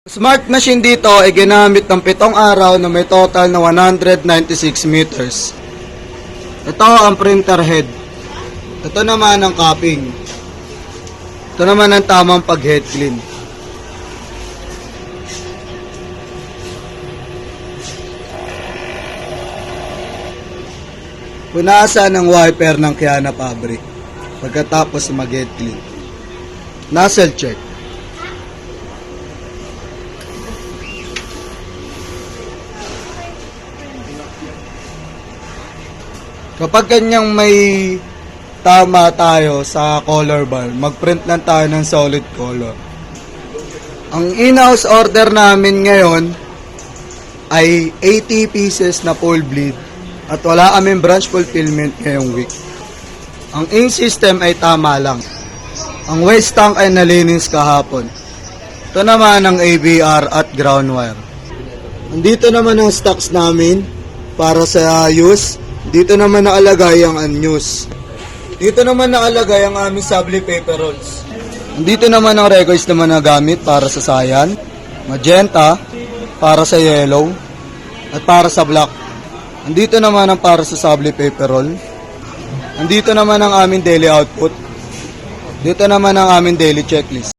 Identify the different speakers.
Speaker 1: Smart machine dito ay ginamit ng 7 araw na may total na 196 meters. Ito ang printer head. Ito naman ang cupping. Ito naman ang tamang pag-head clean. Punasan ng wiper ng Kiana Fabric pagkatapos mag-head clean. Nozzle check. Kapag kanyang may tama tayo sa color bar, mag-print lang tayo ng solid color. Ang in-house order namin ngayon ay 80 pieces na full bleed at wala kaming branch fulfillment ngayong week. Ang ink system ay tama lang. Ang waste tank ay nalinis kahapon. Ito naman ang ABR at ground wire. Nandito naman ang stocks namin para sa use. Dito naman nakalagay ang unused. Dito naman nakalagay ang aming sable paper rolls. Dito naman ang records naman na gamit para sa cyan, magenta, para sa yellow, at para sa black. Andito naman ang para sa sable paper roll. Andito naman ang aming daily output. Dito naman ang aming daily checklist.